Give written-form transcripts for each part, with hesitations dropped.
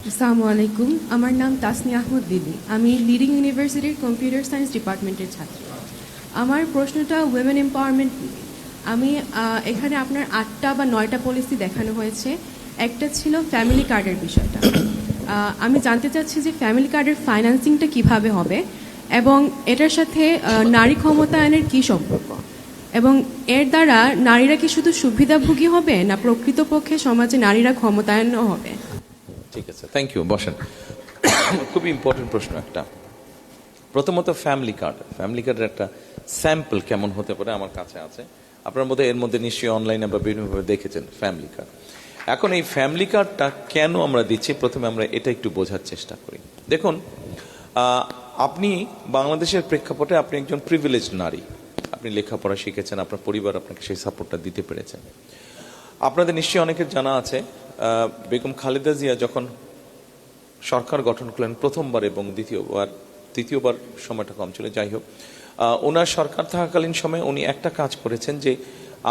আসসালামু আলাইকুম, আমার নাম তাসনিয়া আহমদ দিদি। আমি লিডিং ইউনিভার্সিটির কম্পিউটার সায়েন্স ডিপার্টমেন্টের ছাত্রী। আমার প্রশ্নটা উইমেন এম্পাওয়ারমেন্ট নিয়ে। আমি এখানে আপনার 8টা বা 9টা পলিসি দেখানো হয়েছে। একটা ছিল ফ্যামিলি কার্ডের বিষয়টা। আমি জানতে চাচ্ছি যে ফ্যামিলি কার্ডের ফাইন্যান্সিংটা কিভাবে হবে এবং এটার সাথে নারী ক্ষমতায়নের কী সম্পর্ক, এবং এর দ্বারা নারীরা কি শুধু সুবিধাভোগী হবে না প্রকৃতপক্ষে সমাজে নারীরা ক্ষমতায়নও হবে? ঠিক আছে, থ্যাংক ইউ, বসেন। খুবই ইম্পর্টেন্ট প্রশ্ন একটা। প্রথমত ফ্যামিলি কার্ডের একটা স্যাম্পল কেমন হতে পারে আমার কাছে আছে। আপনার মধ্যে এর মধ্যে নিশ্চয়ই অনলাইনে বা বিভিন্নভাবে দেখেছেন ফ্যামিলি কার্ড। এখন এই ফ্যামিলি কার্ডটা কেন আমরা দিচ্ছি, প্রথমে আমরা এটা একটু বোঝার চেষ্টা করি। দেখুন, আপনি বাংলাদেশের প্রেক্ষাপটে আপনি একজন প্রিভিলেজ নারী, আপনি লেখাপড়া শিখেছেন, আপনার পরিবার আপনাকে সেই সাপোর্টটা দিতে পেরেছেন। আপনাদের নিশ্চয়ই অনেকের জানা আছে বেগম খালেদা জিয়া যখন সরকার গঠন করলেন প্রথমবার এবং তৃতীয়বার সময়টা কম ছিল, যাই হোক, ওনার সরকার থাকাকালীন সময় উনি একটা কাজ করেছেন যে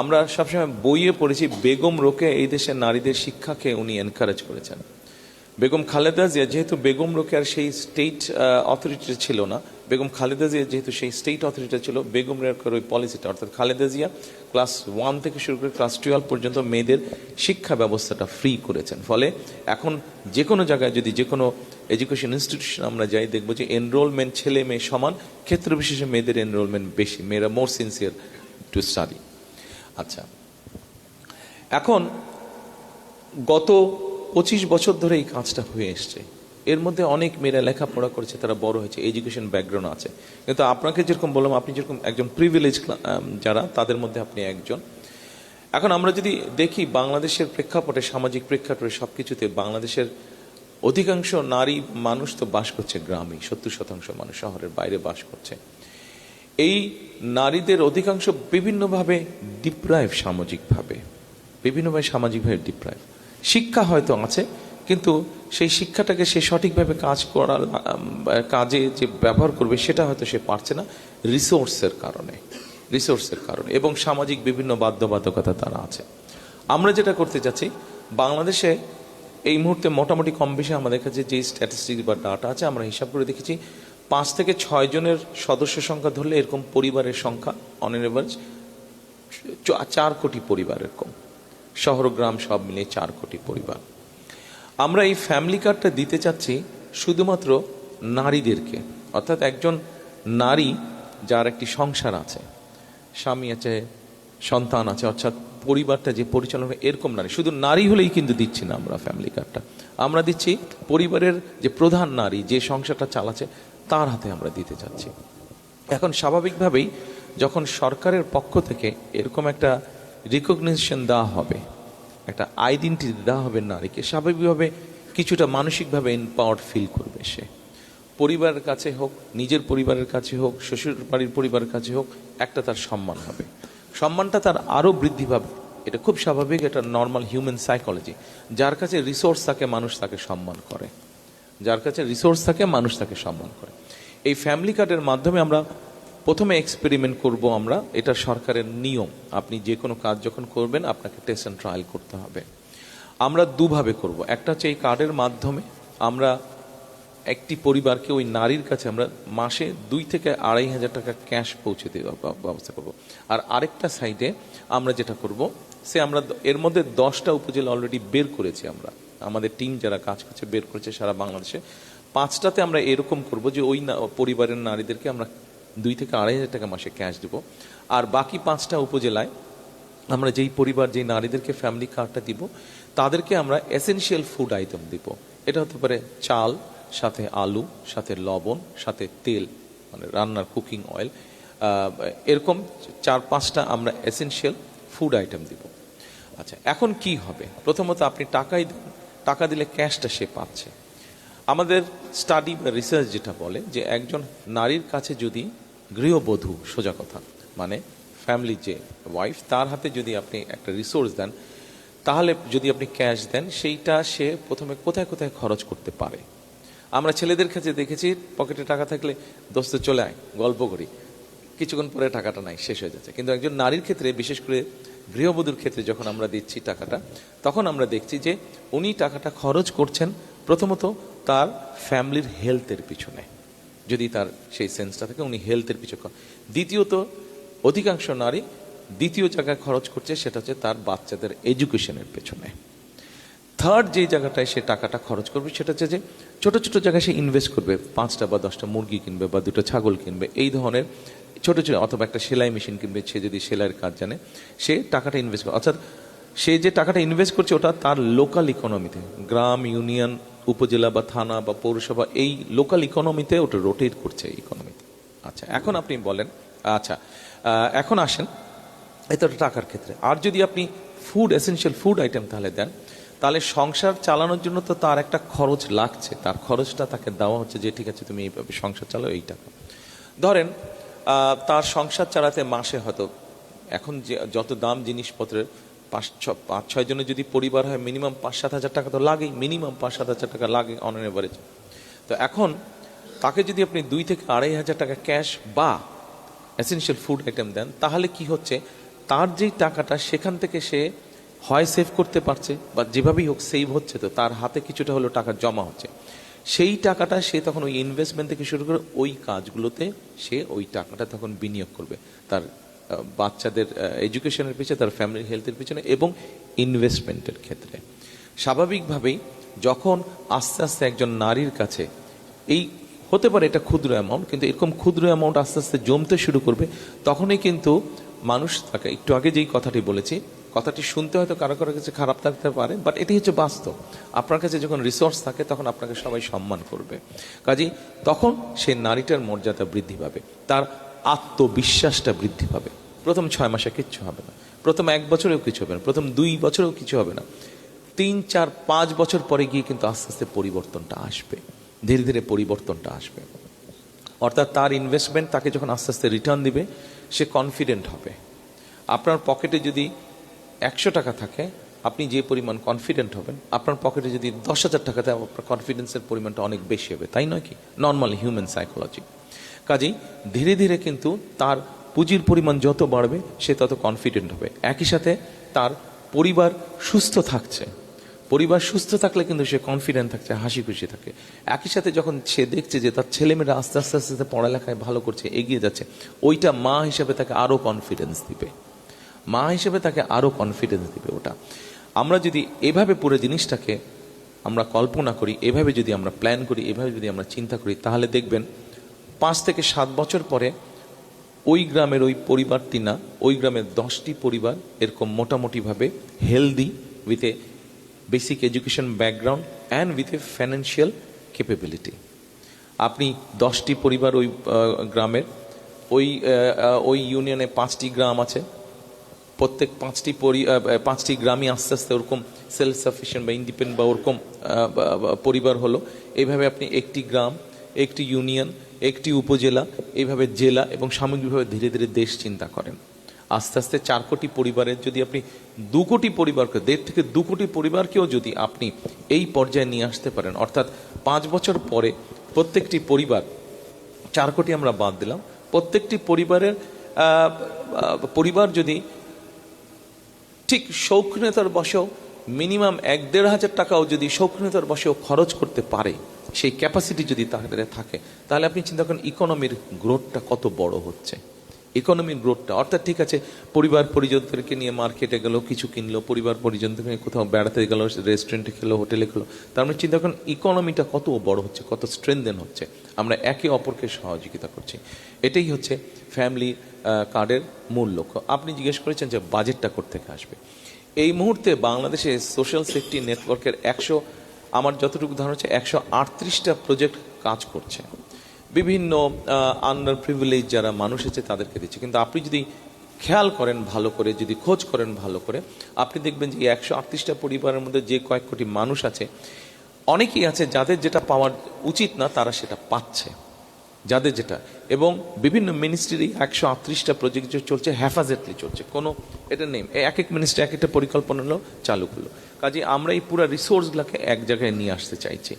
আমরা সবসময় বইয়ে পড়েছি, বেগম রোকেয়া এই দেশের নারীদের শিক্ষাকে উনি এনকারেজ করেছেন। বেগম খালেদা জিয়া যেহেতু বেগম রোকেয়ার সেই স্টেট অথরিটি ছিল না, বেগম খালেদা জিয়া যেহেতু সেই স্টেট অথরিটি ছিল, বেগম রোকেয়ার ওই পলিসিটা, অর্থাৎ খালেদা জিয়া ক্লাস 1 থেকে শুরু করে ক্লাস 12 পর্যন্ত মেয়েদের শিক্ষা ব্যবস্থাটা ফ্রি করেছেন। ফলে এখন যে কোনো জায়গায় যদি যে কোনো এডুকেশন ইনস্টিটিউশন আমরা যাই, দেখবো যে এনরোলমেন্ট ছেলে মেয়ে সমান, ক্ষেত্র বিশেষে মেয়েদের এনরোলমেন্ট বেশি, মেয়েরা মোর সিনসিয়ার টু স্টাডি। আচ্ছা, এখন গত 25 বছর ধরে এই কাজটা হয়ে এসছে। এর মধ্যে অনেক মেয়েরা লেখাপড়া করেছে, তারা বড় হয়েছে, এডুকেশন ব্যাকগ্রাউন্ড আছে। কিন্তু আপনাকে যেরকম বললাম, আপনি যেরকম একজন প্রিভিলেজ যারা, তাদের মধ্যে আপনি একজন। এখন আমরা যদি দেখি বাংলাদেশের প্রেক্ষাপটে, সামাজিক প্রেক্ষাপটে সবকিছুতে, বাংলাদেশের অধিকাংশ নারী মানুষ তো বাস করছে গ্রামে, 70% মানুষ শহরের বাইরে বাস করছে। এই নারীদের অধিকাংশ বিভিন্নভাবে ডিপ্রাইভ, সামাজিকভাবে ডিপ্রাইভ। শিক্ষা হয়তো আছে, কিন্তু সেই শিক্ষাটাকে সে সঠিকভাবে কাজে যে ব্যবহার করবে সেটা হয়তো সে পারছে না, রিসোর্সের কারণে এবং সামাজিক বিভিন্ন বাধ্যবাধকতা তারা আছে। আমরা যেটা করতে চাচ্ছি, বাংলাদেশে এই মুহূর্তে মোটামুটি কম বেশি আমাদের কাছে যে স্ট্যাটিস্টিক্স বা ডাটা আছে, আমরা হিসাব করে দেখেছি 5 থেকে 6 জনের সদস্য সংখ্যা ধরলে এরকম পরিবারের সংখ্যা অন এভারেজ 4 কোটি পরিবার, এরকম শহর গ্রাম সব মিলিয়ে 4 কোটি পরিবার। আমরা এই ফ্যামিলি কার্ডটা দিতে চাচ্ছি শুধুমাত্র নারীদেরকে, অর্থাৎ একজন নারী যার একটি সংসার আছে, স্বামী আছে, সন্তান আছে, অর্থাৎ পরিবারটা যে পরিচালনা, এরকম নারী, শুধু নারী হলেই কিন্তু দিচ্ছি না আমরা ফ্যামিলি কার্ডটা। আমরা দিচ্ছি পরিবারের যে প্রধান নারী, যে সংসারটা চালাচ্ছে, তার হাতে আমরা দিতে চাচ্ছি। এখন স্বাভাবিকভাবেই যখন সরকারের পক্ষ থেকে এরকম একটা রিকগনিশন দেওয়া হবে, একটা আইডেন্টিটি দেওয়া হবে নারীকে, স্বাভাবিকভাবে কিছুটা মানসিকভাবে এম্পাওয়ার্ড ফিল করবে সে। পরিবারের কাছে হোক, নিজের পরিবারের কাছে হোক, শ্বশুর বাড়ির পরিবারের কাছে হোক, একটা তার সম্মান হবে, সম্মানটা তার আরও বৃদ্ধি পাবে। এটা খুব স্বাভাবিক, এটা নর্মাল হিউম্যান সাইকোলজি। যার কাছে রিসোর্স থাকে মানুষ তাকে সম্মান করে, এই ফ্যামিলি কার্ডের মাধ্যমে আমরা প্রথমে এক্সপেরিমেন্ট করব। আমরা, এটা সরকারের নিয়ম, আপনি যে কোনো কাজ যখন করবেন আপনাকে টেস্ট অ্যান্ড ট্রায়াল করতে হবে। আমরা দুভাবে করব। একটা হচ্ছে এই কার্ডের মাধ্যমে আমরা একটি পরিবারকে, ওই নারীর কাছে আমরা মাসে 2 থেকে 2,500 টাকা ক্যাশ পৌঁছে দেওয়ার ব্যবস্থা করব। আর আরেকটা সাইডে আমরা যেটা করব, আমরা এর মধ্যে 10টা উপজেলা অলরেডি বের করেছি, আমরা আমাদের টিম যারা কাজ করছে বের করেছে সারা বাংলাদেশে। 5টাতে আমরা এরকম করব যে ওই পরিবারের নারীদেরকে আমরা 2 থেকে 2,500 টাকা মাসে ক্যাশ দেব। আর বাকি 5টা উপজেলায় আমরা যেই পরিবার, যেই নারীদেরকে ফ্যামিলি কার্ডটা দিব, তাদেরকে আমরা এসেনশিয়াল ফুড আইটেম দিব। এটা হতে পারে চাল, সাথে আলু, সাথে লবণ, সাথে তেল, মানে রান্নার কুকিং অয়েল, এরকম 4-5টা আমরা এসেনশিয়াল ফুড আইটেম দিব। আচ্ছা, এখন কি হবে? প্রথমত আপনি টাকা দিলে ক্যাশটা সে পাচ্ছে। আমাদের স্টাডি বা রিসার্চ যেটা বলে যে একজন নারীর কাছে যদি গৃহবধূ, সোজা কথা মানে ফ্যামিলি যে ওয়াইফ, তার হাতে যদি আপনি একটা রিসোর্স দেন, তাহলে যদি আপনি ক্যাশ দেন, সেইটা সে প্রথমে কোথায় কোথায় খরচ করতে পারে। আমরা ছেলেদের কাছে দেখেছি, পকেটে টাকা থাকলে দোস্ত চলে আয়, গল্প করি, কিছুক্ষণ পরে টাকাটা নাই, শেষ হয়ে যাচ্ছে। কিন্তু একজন নারীর ক্ষেত্রে, বিশেষ করে গৃহবধূর ক্ষেত্রে যখন আমরা দিচ্ছি টাকাটা, তখন আমরা দেখছি যে উনি টাকাটা খরচ করছেন, প্রথমত তার ফ্যামিলির হেলথের পিছনে, যদি তার সেই সেন্সটা থাকে উনি হেলথের পিছনে। দ্বিতীয়ত অধিকাংশ নারী দ্বিতীয় জায়গায় খরচ করছে, সেটা হচ্ছে তার বাচ্চাদের এডুকেশনের পেছনে। থার্ড যে জায়গাটায় সে টাকাটা খরচ করবে সেটা হচ্ছে যে ছোট ছোট জায়গায় সে ইনভেস্ট করবে, 5টা বা 10টা মুরগি কিনবে বা 2টো ছাগল কিনবে, এই ধরনের ছোট ছোট, অথবা একটা সেলাই মেশিন কিনবে, সে যদি সেলাইয়ের কাজ জানে, সে টাকাটা ইনভেস্ট করে। অর্থাৎ সে যে টাকাটা ইনভেস্ট করছে ওটা তার লোকাল ইকোনমিতে, গ্রাম, ইউনিয়ন, উপজেলা বা থানা বা পৌরসভা, এই লোকাল ইকোনমিতে ওটা রোটেট করছে ইকোনমিতে। আচ্ছা, এখন আপনি বলেন, আচ্ছা এখন আসেন এটা টাকার ক্ষেত্রে। আর যদি আপনি ফুড, এসেনশিয়াল ফুড আইটেম তাহলে দেন, তাহলে সংসার চালানোর জন্য তো তার একটা খরচ লাগছে, তার খরচটা তাকে দেওয়া হচ্ছে যে ঠিক আছে তুমি এইভাবে সংসার চালাও, এই টাকা। ধরেন তার সংসার চালাতে মাসে হয়তো, এখন যে যত দাম জিনিসপত্রের, 5-6 জনের যদি পরিবার হয় মিনিমাম 5-7 হাজার টাকা তো লাগেই, মিনিমাম 5-7 হাজার টাকা লাগে অন অ্যান এভারেজ। তো এখন তাকে যদি আপনি 2 থেকে 2.5 হাজার টাকা ক্যাশ বা এসেনশিয়াল ফুড আইটেম দেন, তাহলে কি হচ্ছে, তার যেই টাকাটা সেখান থেকে সে হয় সেভ করতে পারছে বা যেভাবেই হোক সেভ হচ্ছে, তো তার হাতে কিছুটা হলেও টাকা জমা হচ্ছে। সেই টাকাটা সে তখন ওই ইনভেস্টমেন্ট থেকে শুরু করে ওই কাজগুলোতে সে ওই টাকাটা তখন বিনিয়োগ করবে, তার বাচ্চাদের এডুকেশনের পিছনে, তার ফ্যামিলির হেলথের পিছনে এবং ইনভেস্টমেন্টের ক্ষেত্রে। স্বাভাবিকভাবেই যখন আস্তে আস্তে একজন নারীর কাছে এই, হতে পারে এটা ক্ষুদ্র অ্যামাউন্ট, কিন্তু এরকম ক্ষুদ্র অ্যামাউন্ট আস্তে আস্তে জমতে শুরু করবে, তখনই কিন্তু মানুষ তাকে, একটু আগে যেই কথাটি বলেছি, কথাটি শুনতে হয়তো কারো কারো কাছে খারাপ থাকতে পারে, বাট এটি হচ্ছে বাস্তব। আপনার কাছে যখন রিসোর্স থাকে তখন আপনাকে সবাই সম্মান করবে, কাজেই তখন সে নারীটার মর্যাদা বৃদ্ধি পাবে, তার আত্মবিশ্বাসটা বৃদ্ধি পাবে। প্রথম 6 মাসে কিচ্ছু হবে না, প্রথম 1 বছরেও কিছু হবে না, প্রথম 2 বছরেও কিছু হবে না, 3, 4, 5 বছর পরে গিয়ে কিন্তু আস্তে আস্তে পরিবর্তনটা আসবে, ধীরে ধীরে পরিবর্তনটা আসবে। অর্থাৎ তার ইনভেস্টমেন্ট তাকে যখন আস্তে আস্তে রিটার্ন দিবে, সে কনফিডেন্ট হবে। আপনার পকেটে যদি 100 টাকা থাকে, আপনি যে পরিমাণ কনফিডেন্ট হবেন, আপনার পকেটে যদি 10,000 টাকা থাকে, আপনার কনফিডেন্সের পরিমাণটা অনেক বেশি হবে, তাই নয় কি? Normal human psychology. কাজেই ধীরে ধীরে কিন্তু তার পুঁজির পরিমাণ যত বাড়বে সে তত কনফিডেন্ট হবে। একই সাথে তার পরিবার সুস্থ থাকছে, পরিবার সুস্থ থাকলে কিন্তু সে কনফিডেন্ট থাকছে, হাসি খুশি থাকে। একই সাথে যখন সে দেখছে যে তার ছেলেমেয়েরা আস্তে আস্তে আস্তে আস্তে পড়ালেখায় ভালো করছে, এগিয়ে যাচ্ছে, ওইটা মা হিসেবে তাকে আরও কনফিডেন্স দিবে, মা হিসেবে তাকে আরও কনফিডেন্স দিবে। ওটা আমরা যদি এভাবে পুরো জিনিসটাকে আমরা কল্পনা করি, এভাবে যদি আমরা প্ল্যান করি, এভাবে যদি আমরা চিন্তা করি, তাহলে দেখবেন 5 থেকে 7 বছর পরে ওই গ্রামের ওই পরিবারটি না, ওই গ্রামের 10টি পরিবার এরকম মোটামুটিভাবে healthy, with a basic education background and with a financial capability. আপনি 10টি পরিবার ওই গ্রামের, ওই ইউনিয়নে 5টি গ্রাম আছে, প্রত্যেক 5টি গ্রামই আস্তে আস্তে ওরকম সেলফ সাফিসিয়েন্ট বা ইন্ডিপেন্ডেন্ট বা ওরকম পরিবার হলো। এইভাবে আপনি একটি গ্রাম, একটি ইউনিয়ন, একটি উপজেলা, এইভাবে জেলা এবং সামগ্রিকভাবে ধীরে ধীরে দেশ চিন্তা করেন। আস্তে আস্তে 4 কোটি পরিবারের যদি আপনি 2 কোটি পরিবারকে, 1.5 থেকে 2 কোটি পরিবারকেও যদি আপনি এই পর্যায়ে নিয়ে আসতে পারেন, অর্থাৎ 5 বছর পরে প্রত্যেকটি পরিবার, 4 কোটি আমরা বাদ দিলাম, প্রত্যেকটি পরিবার যদি ঠিক শৌখিনতার বশেও মিনিমাম 1-1.5 হাজার টাকাও যদি শৌখিনতার বশেও খরচ করতে পারে, সেই ক্যাপাসিটি যদি তাদের থাকে, তাহলে আপনি চিন্তা করেন ইকোনমির গ্রোথটা কত বড় হচ্ছে। ইকোনমির গ্রোথটা, অর্থাৎ ঠিক আছে পরিবার পরিজনদেরকে নিয়ে মার্কেটে গেল, কিছু কিনলো, পরিবার পরিজনদেরকে নিয়ে কোথাও বেড়াতে গেল, রেস্টুরেন্টে খেলো, হোটেলে খেলো, তার মানে চিন্তা করেন ইকোনমিটা কত বড় হচ্ছে, কত স্ট্রেনদেন হচ্ছে, আমরা একে অপরকে সহযোগিতা করছি। এটাই হচ্ছে ফ্যামিলি কার্ডের মূল লক্ষ্য। আপনি জিজ্ঞেস করেছেন যে বাজেটটা কোত্থেকে আসবে। এই মুহূর্তে বাংলাদেশে সোশ্যাল সেফটি নেটওয়ার্কের আমার যতটুকু ধারণা হচ্ছে 138টা প্রজেক্ট কাজ করছে, বিভিন্ন আন্ডার প্রিভিলেজ যারা মানুষ আছে তাদেরকে দিচ্ছে। কিন্তু আপনি যদি খেয়াল করেন ভালো করে, যদি খোঁজ করেন ভালো করে, আপনি দেখবেন যে 138টা পরিবারের মধ্যে যে কয়েক কোটি মানুষ আছে, অনেকেই আছে যাদের যেটা পাওয়ার উচিত না তারা সেটা পাচ্ছে, যাদের যেটা, এবং বিভিন্ন মিনিস্ট্রির 138টা প্রজেক্ট চলছে, হেফাজতলি চলছে, কোনো এটা নেই, এক এক মিনিস্ট্রি এক একটা পরিকল্পনা হলো, চালু করলো। কাজে আমরা এই পুরো রিসোর্সগুলোকে এক জায়গায় নিয়ে আসতে চাইছি,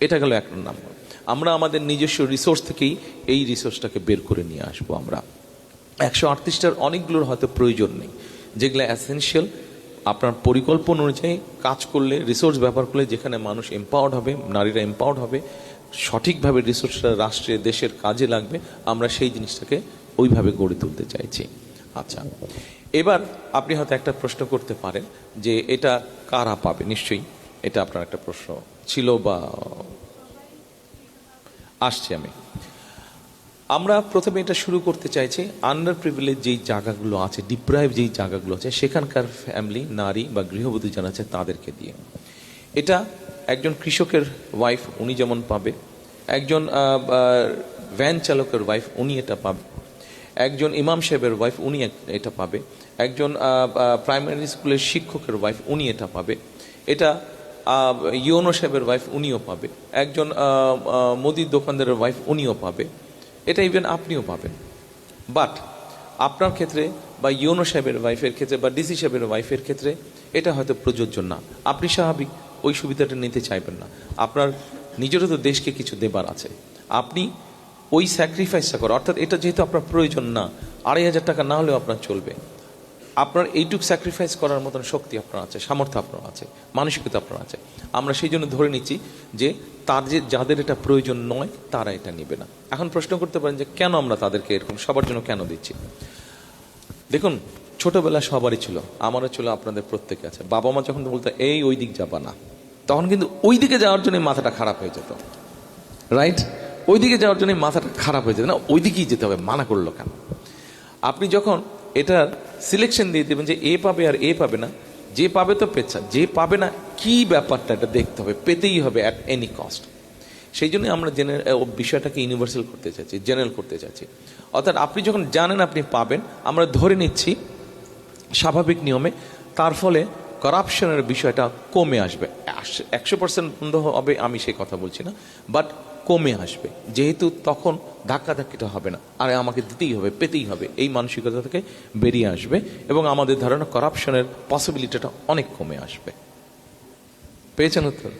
এটা গেল 1 নম্বর। আমরা আমাদের নিজস্ব রিসোর্স থেকেই এই রিসোর্সটাকে বের করে নিয়ে আসবো। আমরা 138টার অনেকগুলোর হয়তো প্রয়োজন নেই, যেগুলো এসেনশিয়াল আপনার পরিকল্পনা অনুযায়ী কাজ করলে, রিসোর্স ব্যবহার করলে, যেখানে মানুষ এম্পাওয়ার্ড হবে, নারীরা এম্পাওয়ার্ড হবে, সঠিকভাবে রিসোর্সটা রাষ্ট্রের দেশের কাজে লাগবে, আমরা সেই জিনিসটাকে ওইভাবে গড়ে তুলতে চাইছি। আচ্ছা, এবার আপনি হয়তো একটা প্রশ্ন করতে পারেন যে এটা কারা পাবে। নিশ্চয়ই এটা আপনার একটা প্রশ্ন ছিল বা আসছে। আমরা প্রথমে এটা শুরু করতে চাইছি আন্ডার প্রিভিলেজ যেই জায়গাগুলো আছে, ডিপ্রাইভ যেই জায়গাগুলো আছে, সেখানকার ফ্যামিলি, নারী বা গৃহবধূ যারা আছে তাদেরকে দিয়ে। এটা একজন কৃষকের ওয়াইফ উনি যেমন পাবে, একজন ভ্যান চালকের ওয়াইফ উনি এটা পাবে, একজন ইমাম সাহেবের ওয়াইফ উনি এটা পাবে, একজন প্রাইমারি স্কুলের শিক্ষকের ওয়াইফ উনি এটা পাবে, এটা ইউনো সাহেবের ওয়াইফ উনিও পাবে, একজন মুদির দোকানদারের ওয়াইফ উনিও পাবে, এটা ইভেন আপনিও পাবেন। বাট আপনার ক্ষেত্রে বা ইউনো সাহেবের ওয়াইফের ক্ষেত্রে বা ডিসি সাহেবের ওয়াইফের ক্ষেত্রে এটা হয়তো প্রযোজ্য না। আপনি স্বাভাবিক ওই সুবিধাটা নিতে চাইবেন না, আপনার নিজেরও তো দেশকে কিছু দেবার আছে, আপনি ওই স্যাক্রিফাইসটা করেন। অর্থাৎ এটা যেহেতু আপনার প্রয়োজন না, 2,500 টাকা না হলেও আপনার চলবে, আপনার এইটুক স্যাক্রিফাইস করার মতন শক্তি আপনার আছে, সামর্থ্য আপনার আছে, মানসিকতা আপনার আছে। আমরা সেই জন্য ধরে নিচ্ছি যে যাদের এটা প্রয়োজন নয় তারা এটা নেবে না। এখন প্রশ্ন করতে পারেন যে কেন আমরা তাদেরকে এরকম সবার জন্য কেন দিচ্ছি। দেখুন, ছোটবেলা সবারই ছিল, আমারও ছিল, আপনাদের প্রত্যেকে আছে। বাবা মা যখন বলতো এই ওই দিক যাবা না, তখন কিন্তু ওই দিকে যাওয়ার জন্য মাথাটা খারাপ হয়ে যেত, রাইট? ওই দিকে যাওয়ার জন্য মাথাটা খারাপ হয়ে যেত, না ওই দিকেই যেতে হবে, মানা করলো কেন? আপনি যখন এটার সিলেকশন দিয়ে দেবেন যে এ পাবে আর এ পাবে না, যে পাবে তো পেচ্ছা, যে পাবে না কি ব্যাপারটা এটা দেখতে হবে, পেতেই হবে অ্যাট এনি কস্ট। সেই জন্য আমরা বিষয়টাকে ইউনিভার্সাল করতে চাইছি, জেনারেল করতে চাইছি। অর্থাৎ আপনি যখন জানেন আপনি পাবেন, আমরা ধরে নিচ্ছি স্বাভাবিক নিয়মে, তার ফলে করাপশনের বিষয়টা কমে আসবে। 100% বন্ধ হবে আমি সেই কথা বলছি না, বাট কমে আসবে, যেহেতু তখন ধাক্কাধাক্কিটা হবে না, আরে আমাকে দিতেই হবে, পেতেই হবে, এই মানসিকতা থেকে বেরিয়ে আসবে এবং আমাদের ধারণা করাপশনের পসিবিলিটিটা অনেক কমে আসবে। পেয়েছেন উত্তর?